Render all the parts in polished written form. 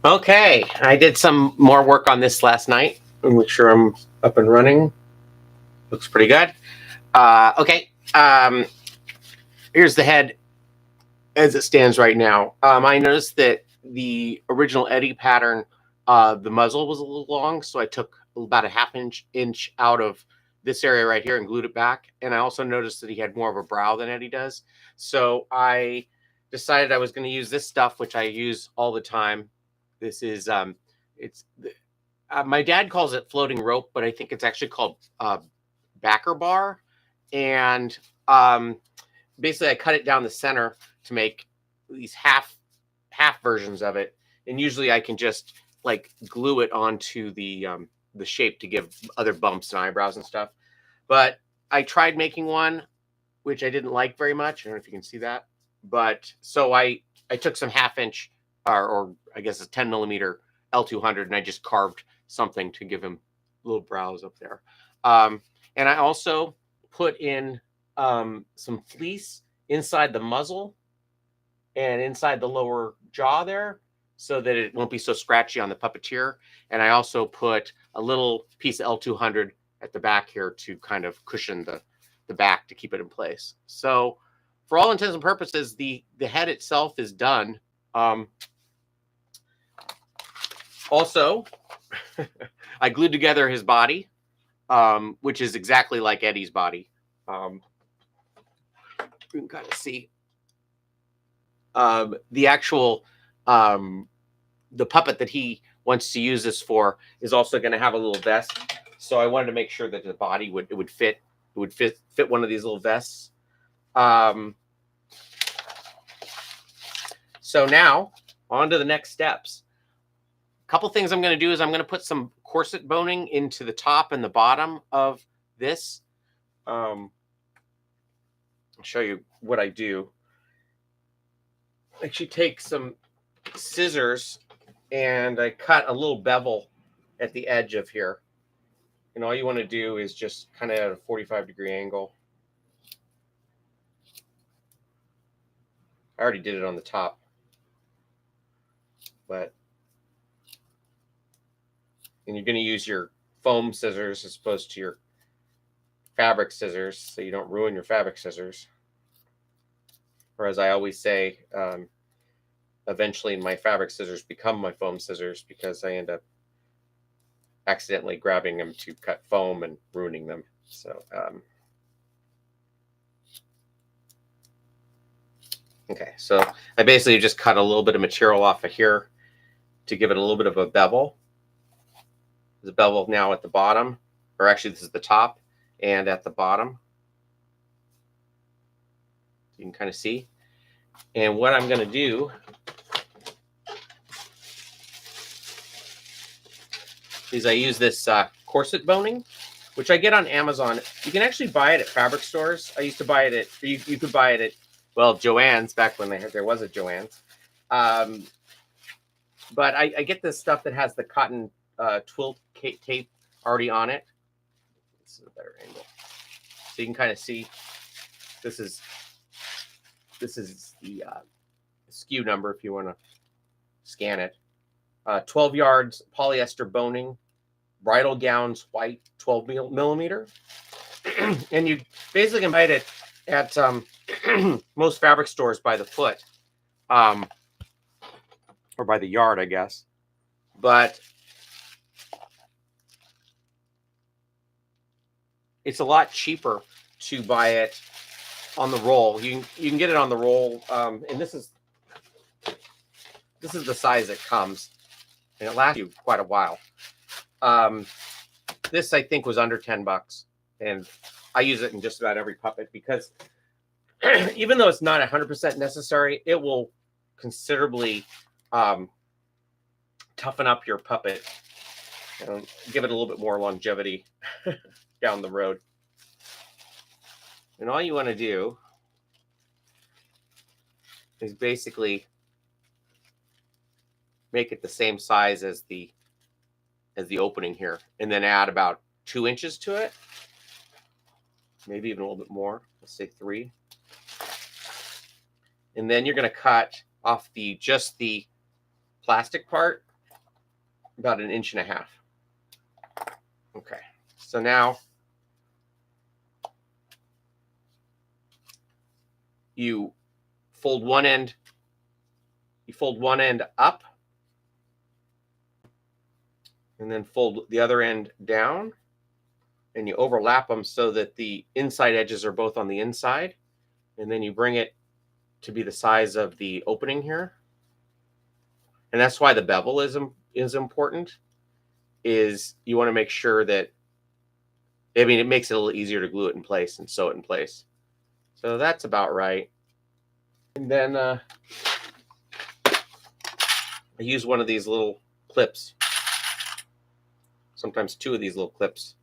Okay, I did some more work on this last night. Make sure I'm up and running. Looks pretty good. Okay, here's the head as it stands right now. I noticed that the original Eddie pattern, the muzzle was a little long, so I took about a half inch out of this area right here and glued it back. And I also noticed that he had more of a brow than Eddie does. So I decided I was going to use this stuff, which I use all the time. This is it's my dad calls it floating rope, but I think it's actually called backer bar. And basically, I cut it down the center to make these half versions of it, and usually I can just like glue it onto the shape to give other bumps and eyebrows and stuff. But I tried making one, which I didn't like very much. I don't know if you can see that, but so I took some half-inch or I guess a 10mm L200, and I just carved something to give him little brows up there. And I also put in some fleece inside the muzzle and inside the lower jaw there, so that it won't be so scratchy on the puppeteer. And I also put a little piece of L200 at the back here to kind of cushion the back to keep it in place. So for all intents and purposes, the head itself is done. Also, I glued together his body, which is exactly like Eddie's body. You can kind of see the actual the puppet that he wants to use this for is also going to have a little vest. So I wanted to make sure that the body would fit one of these little vests. So now on to the next steps. A couple things I'm going to do is I'm going to put some corset boning into the top and the bottom of this. I'll show you what I do. I actually take some scissors and I cut a little bevel at the edge of here. And all you want to do is just kind of at a 45-degree angle. I already did it on the top, and you're going to use your foam scissors as opposed to your fabric scissors, so you don't ruin your fabric scissors. Or as I always say, eventually my fabric scissors become my foam scissors because I end up accidentally grabbing them to cut foam and ruining them. So okay, so I basically just cut a little bit of material off of here to give it a little bit of a bevel. There's a bevel now at the bottom, or actually this is the top and at the bottom. You can kind of see. And what I'm going to do is I use this corset boning, which I get on Amazon. You can actually buy it at fabric stores. I used to buy it at, you could buy it at, well, Joann's, back when there was a Joann's. But I get this stuff that has the cotton twill tape already on it. This is a better angle. So you can kind of see this is the SKU number if you want to scan it. 12 yards polyester boning, bridal gowns, white, 12mm. And you basically can buy it at most fabric stores by the foot, or by the yard, I guess. But it's a lot cheaper to buy it on the roll. You can get it on the roll, and this is the size it comes, and it lasts you quite a while. This I think was under $10, and I use it in just about every puppet because even though it's not 100% necessary, it will considerably toughen up your puppet and give it a little bit more longevity down the road. And all you want to do is basically make it the same size as the opening here, and then add about 2 inches to it, maybe even a little bit more. Let's say 3. And then you're going to cut off just the plastic part, about 1.5 inches. Okay, so now you fold one end up, and then fold the other end down, and you overlap them so that the inside edges are both on the inside, and then you bring it to be the size of the opening here. And that's why the bevel is important, is you want to make sure that, I mean, it makes it a little easier to glue it in place and sew it in place. So that's about right. And then I use one of these little clips, sometimes 2 of these little clips.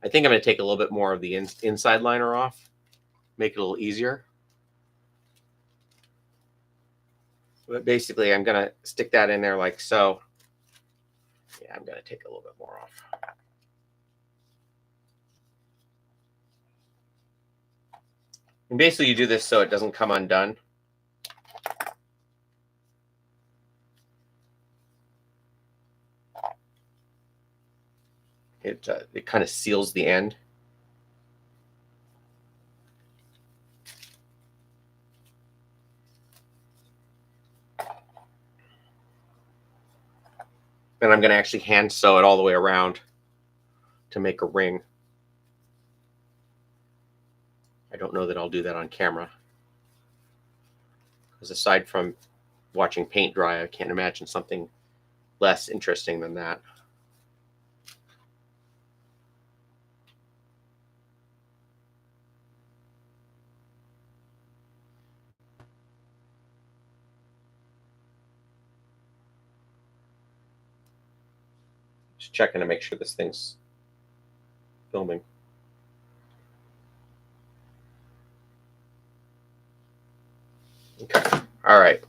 I think I'm going to take a little bit more of the inside liner off, make it a little easier. But basically, I'm going to stick that in there like so. Yeah, I'm going to take a little bit more off. And basically, you do this so it doesn't come undone. It kind of seals the end. And I'm going to actually hand sew it all the way around to make a ring. I don't know that I'll do that on camera, because aside from watching paint dry, I can't imagine something less interesting than that. Just checking to make sure this thing's filming. Okay, all right.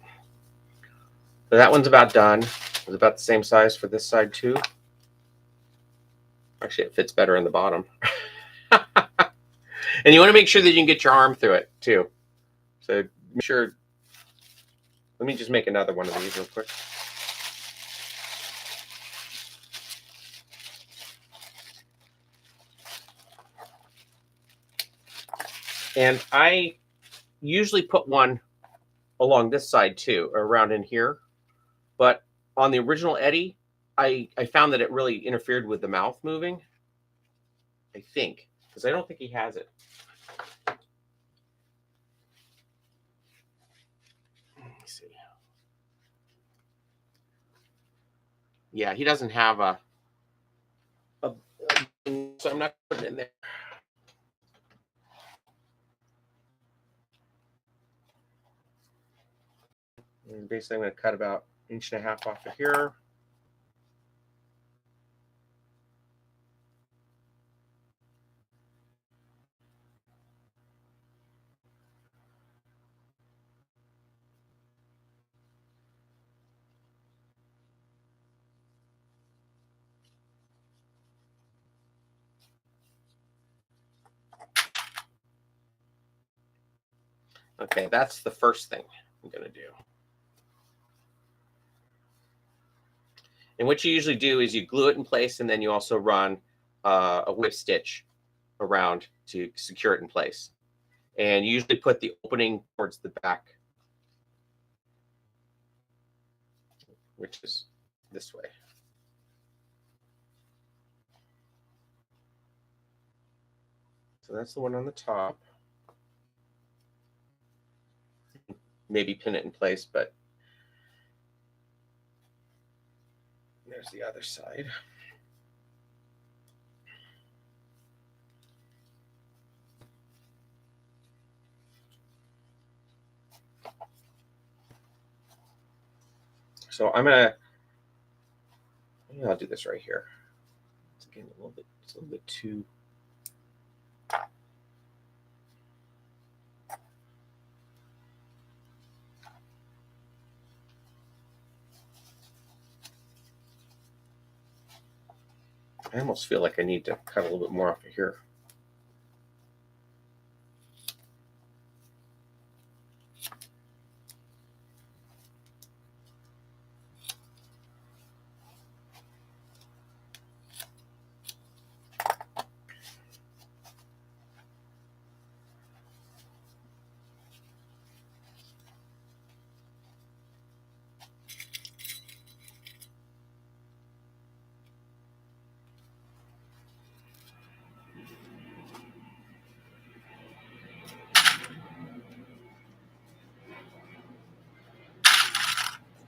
So that one's about done. It's about the same size for this side too. Actually, it fits better in the bottom. And you want to make sure that you can get your arm through it too. So make sure, let me just make another one of these real quick. And I usually put one along this side too, around in here. But on the original Eddie, I found that it really interfered with the mouth moving. I think, because I don't think he has it. Let me see. Yeah, he doesn't have a so I'm not putting it in there. And basically, I'm going to cut about 1.5 inches off of here. Okay, that's the first thing I'm going to do. And what you usually do is you glue it in place, and then you also run a whip stitch around to secure it in place. And you usually put the opening towards the back, which is this way. So that's the one on the top. Maybe pin it in place, but there's the other side. So I'm gonna, maybe I'll do this right here. It's again it's a little bit too. I almost feel like I need to cut a little bit more off of here.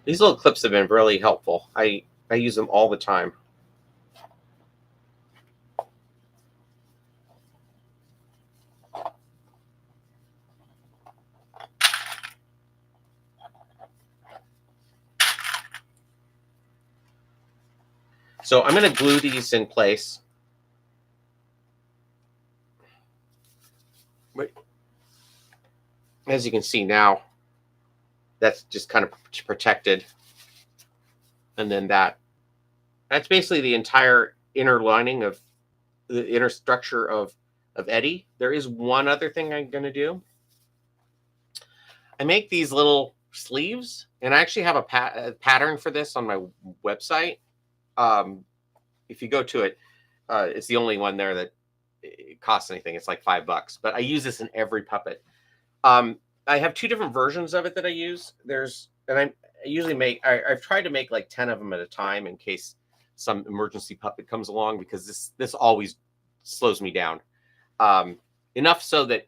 These little clips have been really helpful. I use them all the time. So I'm going to glue these in place. As you can see now, that's just kind of protected. And then that's basically the entire inner lining of the inner structure of Eddie. There is one other thing I'm going to do. I make these little sleeves, and I actually have a pattern for this on my website. If you go to it, it's the only one there that it costs anything. It's like $5, but I use this in every puppet. I have two different versions of it that I use. I usually make, I've tried to make like 10 of them at a time in case some emergency puppet comes along, because this always slows me down. Enough so that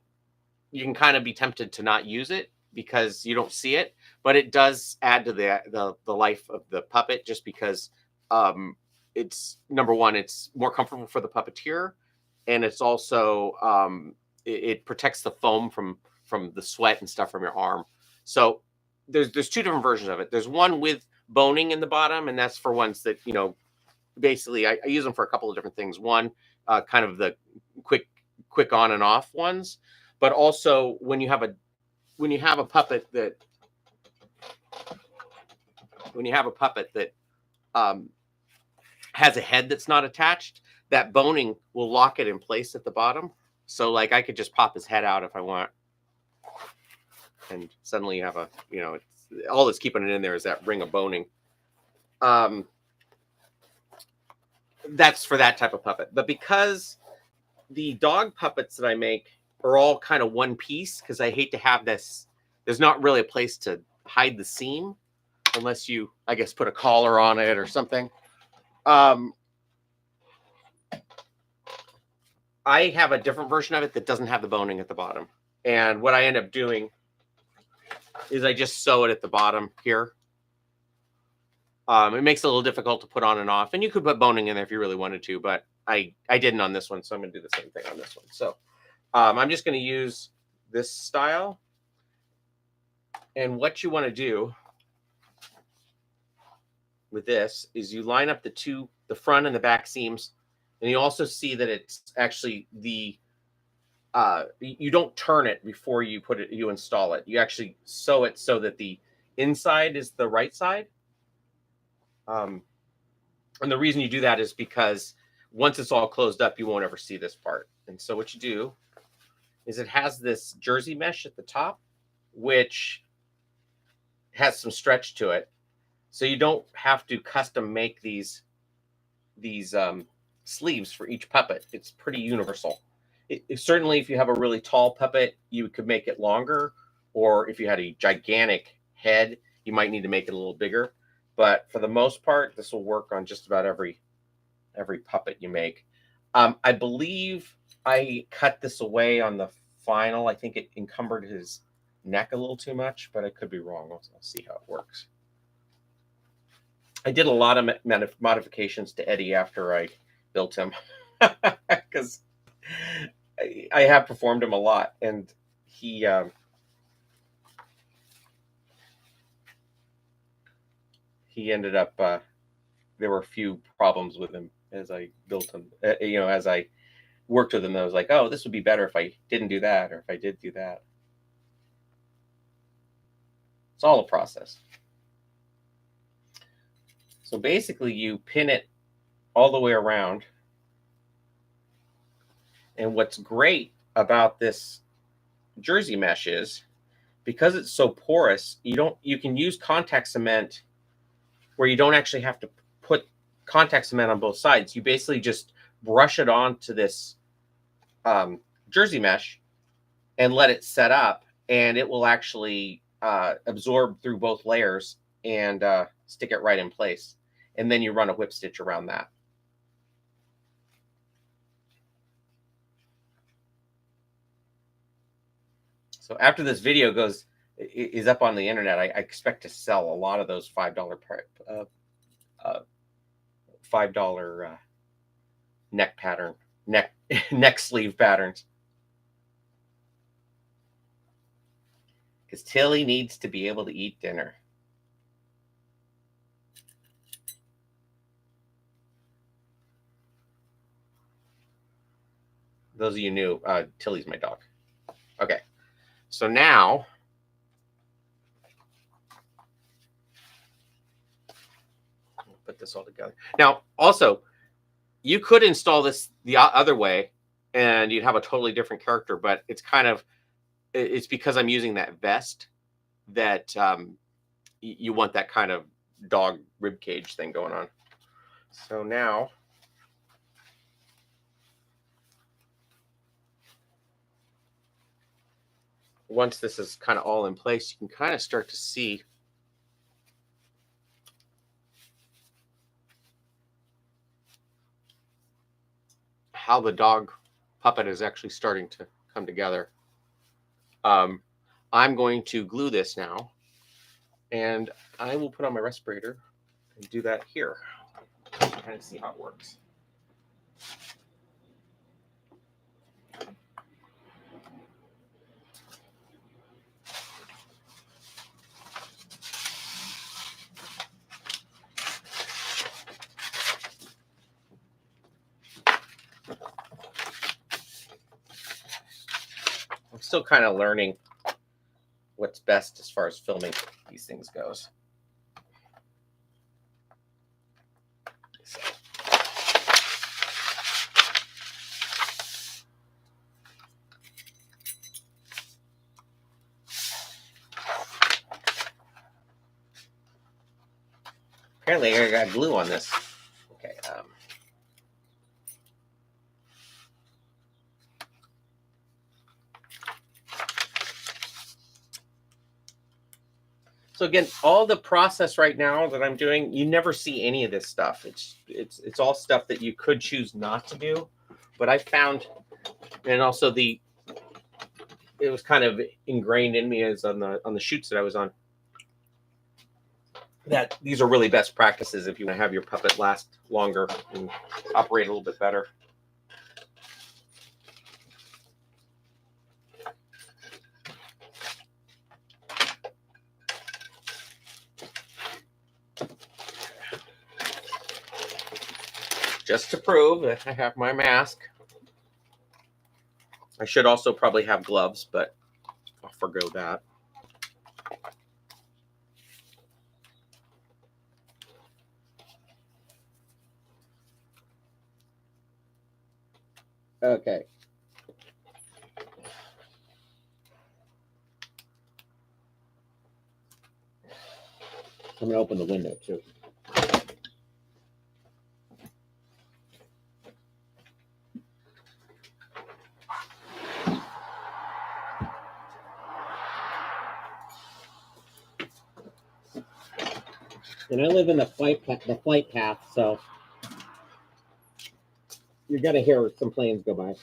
you can kind of be tempted to not use it because you don't see it, but it does add to the life of the puppet, just because it's, number one, it's more comfortable for the puppeteer, and it's also it protects the foam from the sweat and stuff from your arm. So there's two different versions of it. There's one with boning in the bottom, and that's for ones that, you know, basically I use them for a couple of different things. One, kind of the quick on and off ones, but also when you have a puppet that has a head that's not attached, that boning will lock it in place at the bottom. So like I could just pop his head out if I want, and suddenly you have a, you know, all that's keeping it in there is that ring of boning. That's for that type of puppet. But because the dog puppets that I make are all kind of one piece, because I hate to have this, there's not really a place to hide the seam unless you, I guess, put a collar on it or something. I have a different version of it that doesn't have the boning at the bottom. And what I end up doing is I just sew it at the bottom here. It makes it a little difficult to put on and off, and you could put boning in there if you really wanted to, but I didn't on this one, so I'm going to do the same thing on this one. So I'm just going to use this style. And what you want to do with this is you line up the front and the back seams, and you also see that it's actually you don't turn it before you install it. You actually sew it so that the inside is the right side. And the reason you do that is because once it's all closed up, you won't ever see this part. And so what you do is it has this jersey mesh at the top, which has some stretch to it. So you don't have to custom make these sleeves for each puppet. It's pretty universal. Certainly, if you have a really tall puppet, you could make it longer. Or if you had a gigantic head, you might need to make it a little bigger. But for the most part, this will work on just about every puppet you make. I believe I cut this away on the final. I think it encumbered his neck a little too much, but I could be wrong. I'll see how it works. I did a lot of modifications to Eddie after I built him, because I have performed him a lot, and he ended up, there were a few problems with him as I built him. As I worked with him, I was like, oh, this would be better if I didn't do that, or if I did do that. It's all a process. So basically, you pin it all the way around. And what's great about this jersey mesh is, because it's so porous, you can use contact cement where you don't actually have to put contact cement on both sides. You basically just brush it onto this jersey mesh and let it set up, and it will actually absorb through both layers and stick it right in place. And then you run a whip stitch around that. So after this video goes, is up on the internet. I expect to sell a lot of those $5 $5 neck pattern, neck sleeve patterns. Because Tilly needs to be able to eat dinner. Those of you new, Tilly's my dog. Okay, so now I'll put this all together. Now, also, you could install this the other way, and you'd have a totally different character. But it's because I'm using that vest that you want that kind of dog rib cage thing going on. So now, once this is kind of all in place, you can kind of start to see how the dog puppet is actually starting to come together. I'm going to glue this now, and I will put on my respirator and do that here. Kind of see how it works. I'm still kind of learning what's best as far as filming these things goes. Apparently, I got glue on this. Okay. So again, all the process right now that I'm doing, you never see any of this stuff. It's all stuff that you could choose not to do, but I found, and also it was kind of ingrained in me as on the shoots that I was on, that these are really best practices if you want to have your puppet last longer and operate a little bit better. Just to prove that I have my mask. I should also probably have gloves, but I'll forgo that. Okay. I'm going to open the window too. And I live in the flight path, so you're going to hear some planes go by.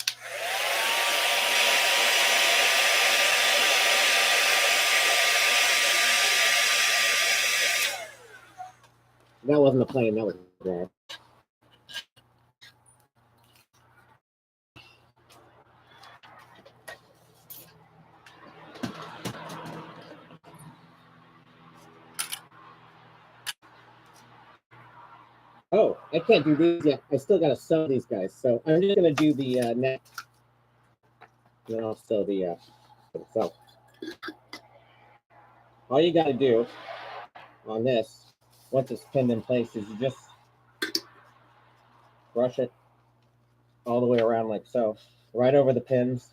That wasn't a plane, that was a drone. Oh, I can't do these yet. I still got to sew these guys. So I'm just going to do the neck. And then I'll sew the so all you got to do on this, once it's pinned in place, is you just brush it all the way around like so, right over the pins.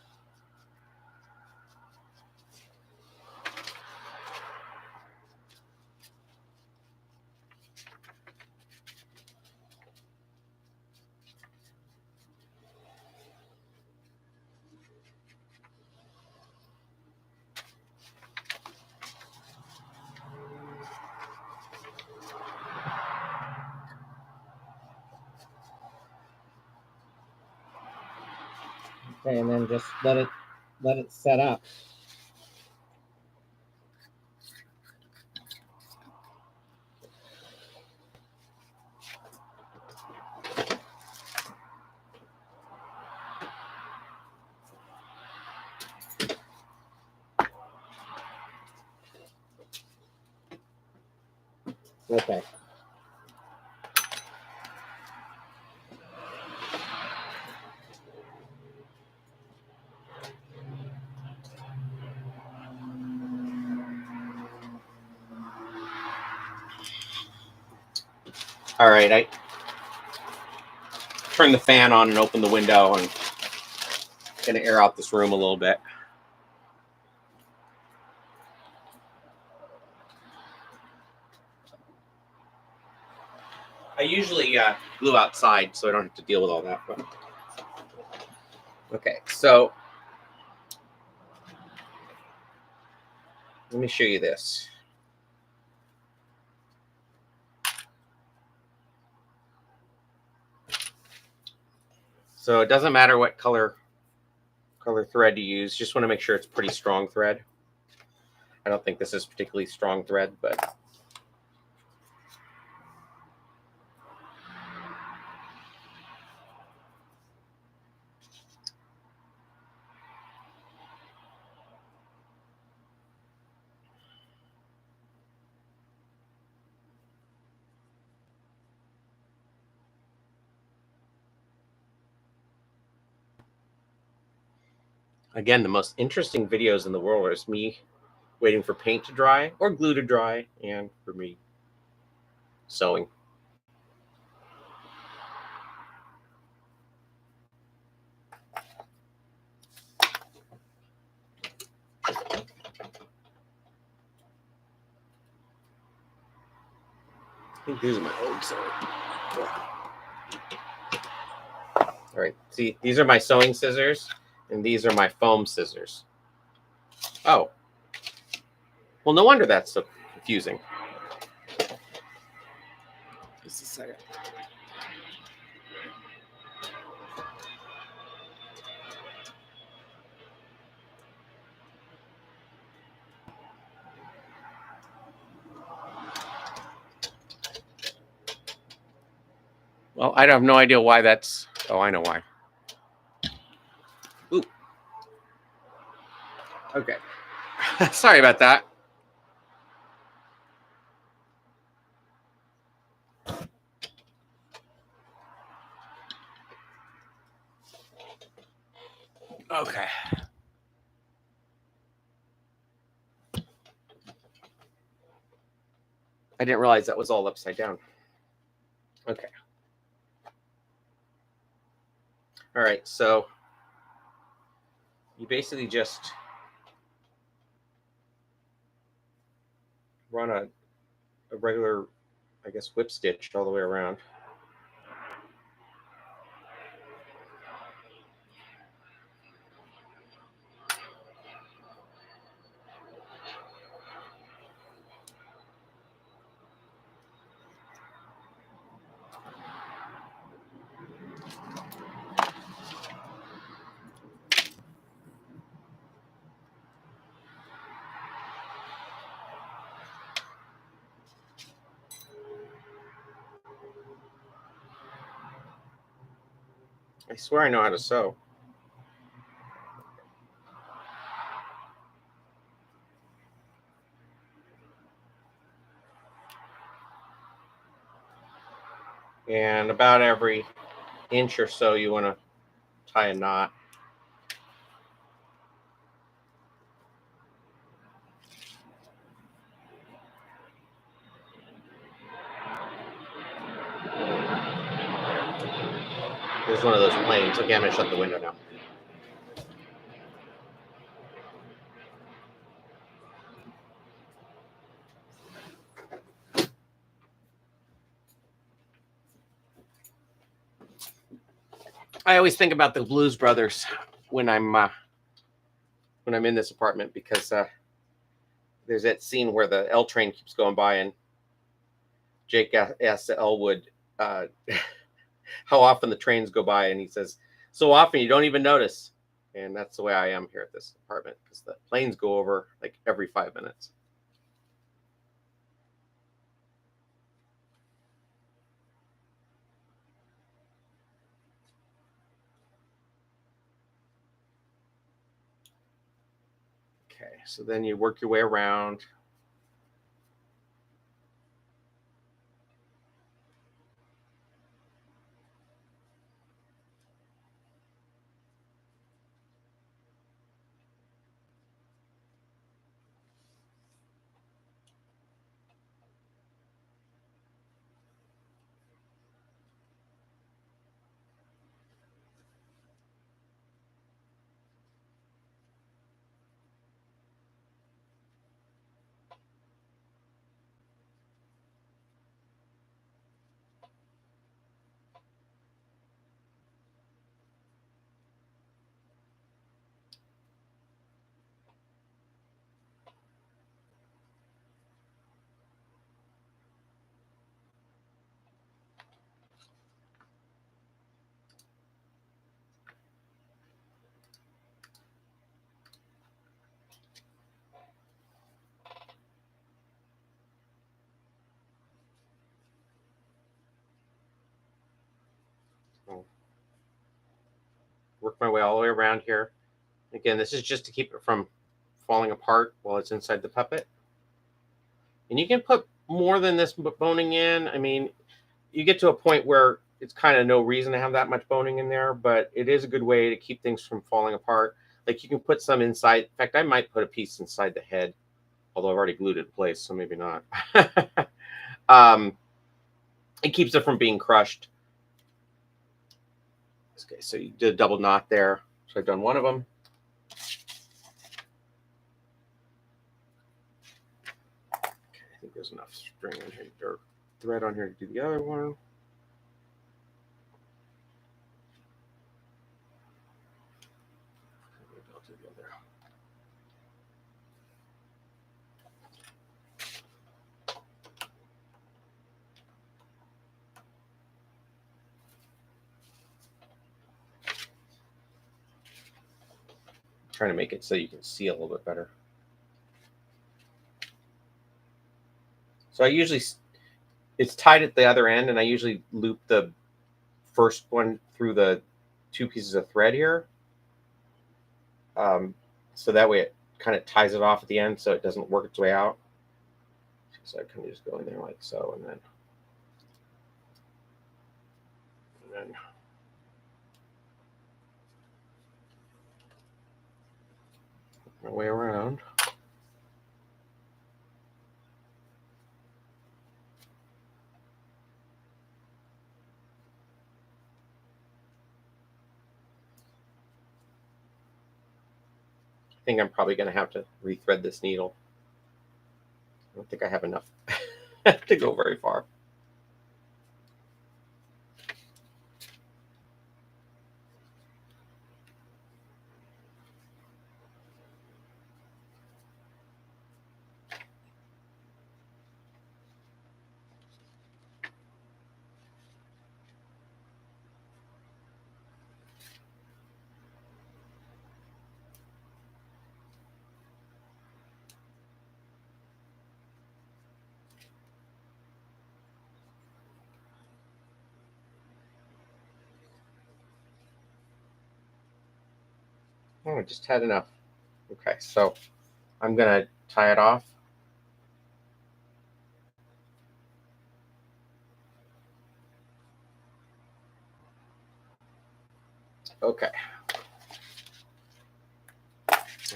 Okay, and then just let it set up. Okay. All right, I turn the fan on and open the window and gonna air out this room a little bit. I usually glue outside so I don't have to deal with all that. But... Okay, so let me show you this. So it doesn't matter what color thread you use. Just want to make sure it's pretty strong thread. I don't think this is particularly strong thread, but again, the most interesting videos in the world is me waiting for paint to dry or glue to dry, and for me sewing. I think these are my old sewing. All right, see, these are my sewing scissors, and these are my foam scissors. Oh, well, no wonder that's so confusing. Just a second. Well, I have no idea why that's. Oh, I know why. Ooh. Okay. Sorry about that. Okay. I didn't realize that was all upside down. Okay. All right. So you basically just run a regular, I guess, whip stitch all the way around. I swear I know how to sew. And about every inch or so, you want to tie a knot. There's one of those planes. Okay, I'm going to shut the window now. I always think about the Blues Brothers when I'm in this apartment, because there's that scene where the L train keeps going by and Jake asks Elwood how often the trains go by, and he says, "So often you don't even notice." And that's the way I am here at this apartment, because the planes go over like every 5 minutes. Okay, so then you work your way around. work my way all the way around here. Again, this is just to keep it from falling apart while it's inside the puppet. And you can put more than this boning in. I mean, you get to a point where it's kind of no reason to have that much boning in there, but it is a good way to keep things from falling apart. Like you can put some inside. In fact, I might put a piece inside the head, although I've already glued it in place, so maybe not. It keeps it from being crushed. Okay, so you did a double knot there. So I've done one of them. Okay, I think there's enough string on here, or thread on here to do the other one. Trying to make it so you can see a little bit better. So I usually, it's tied at the other end, and I usually loop the first one through the 2 pieces of thread here. So that way it kind of ties it off at the end so it doesn't work its way out. So I can just go in there like so, and then my way around. I think I'm probably going to have to rethread this needle. I don't think I have enough to go very far. Oh, I just had enough. Okay, so I'm going to tie it off. Okay.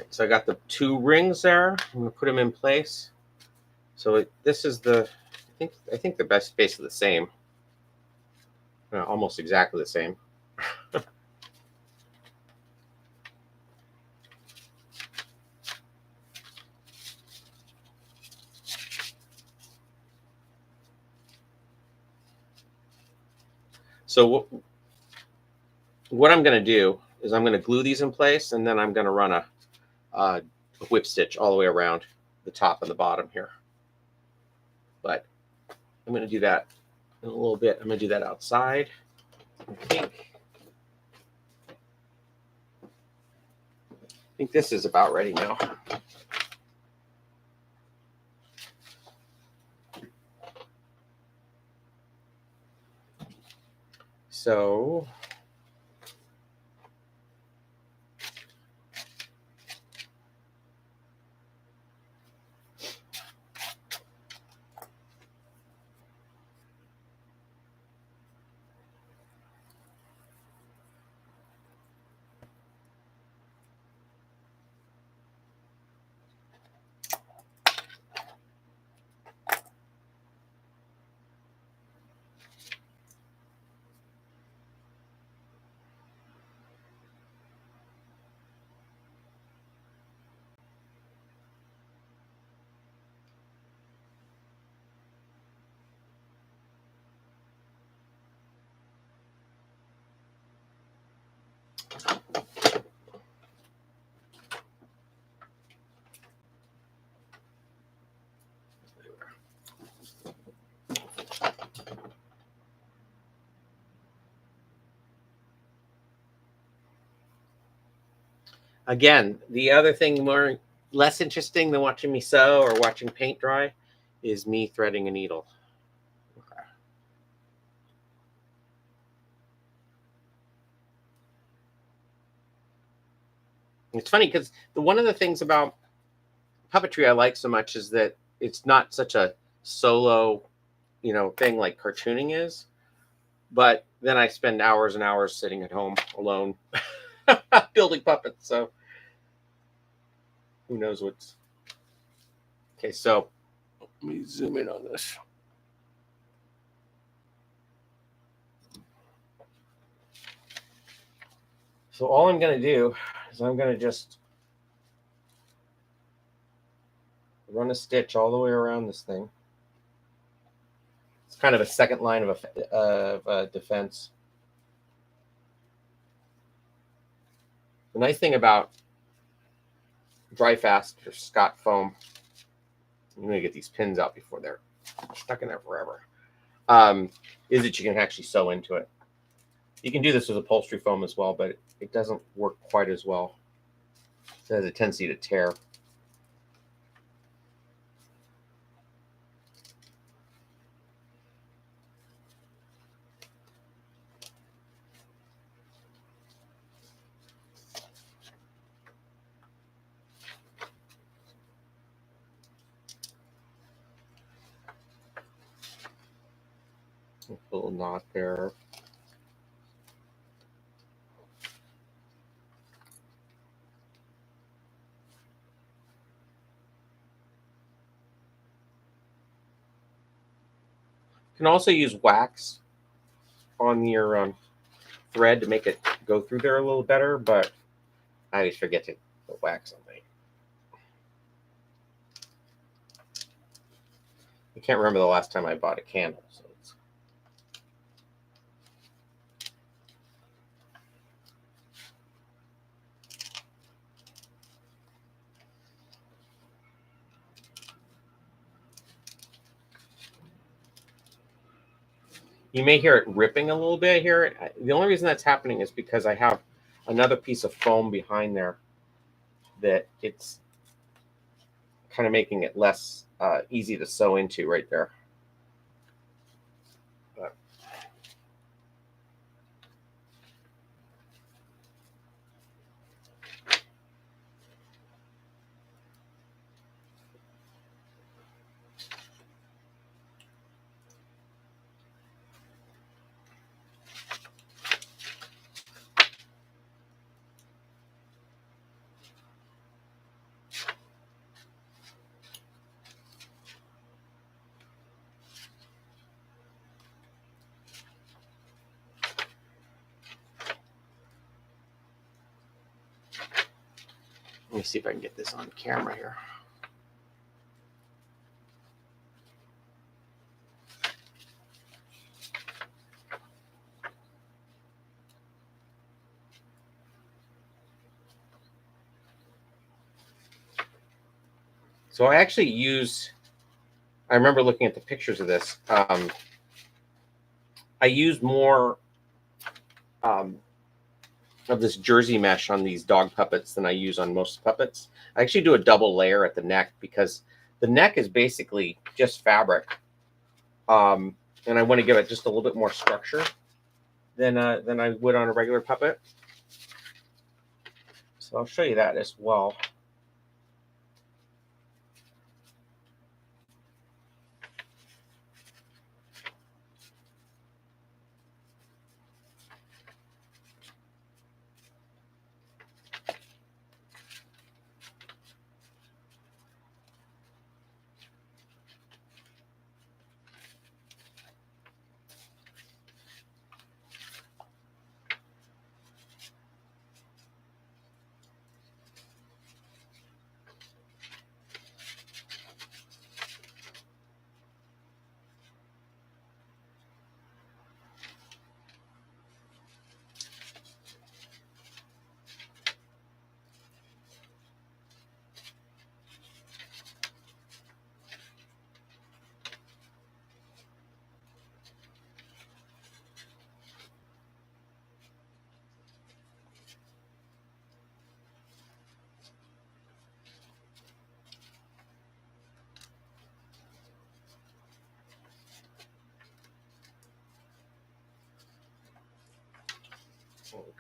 So I got the 2 rings there. I'm going to put them in place. So this is the, I think the best basically the same. Almost exactly the same. So what I'm going to do is I'm going to glue these in place, and then I'm going to run a whip stitch all the way around the top and the bottom here. But I'm going to do that in a little bit. I'm going to do that outside. I think this is about ready now. So again, the other thing less interesting than watching me sew or watching paint dry is me threading a needle. Okay. It's funny because one of the things about puppetry I like so much is that it's not such a solo, thing like cartooning is. But then I spend hours and hours sitting at home alone building puppets. So who knows what's okay. So let me zoom in on this. So all I'm going to do is I'm going to just run a stitch all the way around this thing. It's kind of a second line of defense. The nice thing about Dry Fast or Scott foam, I'm going to get these pins out before they're stuck in there forever, is that you can actually sew into it. You can do this with upholstery foam as well, but it doesn't work quite as well. It has a tendency to tear. A little knot there. You can also use wax on your thread to make it go through there a little better, but I always forget to put wax on things. I can't remember the last time I bought a candle. So you may hear it ripping a little bit here. The only reason that's happening is because I have another piece of foam behind there that it's kind of making it less easy to sew into right there. But let me see if I can get this on camera here. So I actually I remember looking at the pictures of this. I use more of this jersey mesh on these dog puppets than I use on most puppets. I actually do a double layer at the neck because the neck is basically just fabric. And I want to give it just a little bit more structure than I would on a regular puppet. So I'll show you that as well.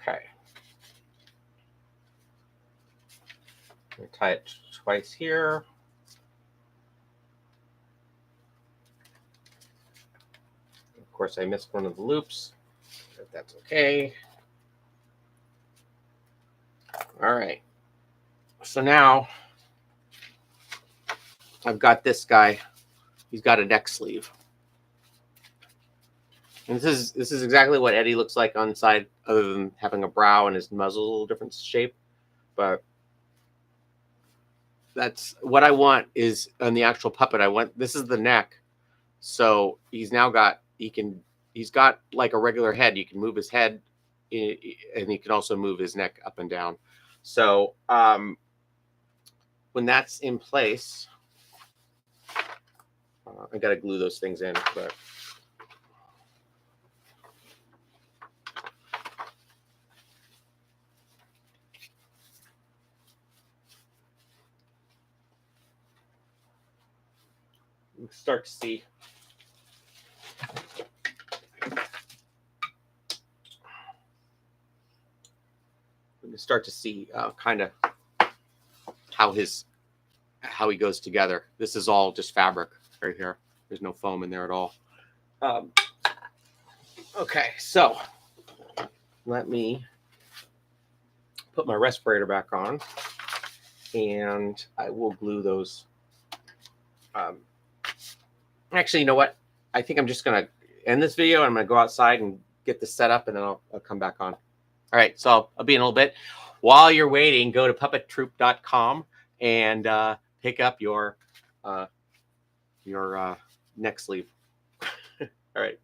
Okay. tie it twice here. Of course, I missed one of the loops, but that's okay. All right. So now I've got this guy. He's got a neck sleeve. And this is exactly what Eddie looks like on the side, other than having a brow and his muzzle a little different shape. But that's what I want is on the actual puppet. This is the neck. So he's got like a regular head. You can move his head and he can also move his neck up and down. So when that's in place, I got to glue those things in, but you can start to see kind of how he goes together. This is all just fabric right here. There's no foam in there at all. Okay, so let me put my respirator back on, and I will glue those. Actually, you know what? I think I'm just going to end this video. I'm going to go outside and get this set up, and then I'll come back on. All right, so I'll be in a little bit. While you're waiting, go to puppettroop.com and pick up your neck sleeve. All right.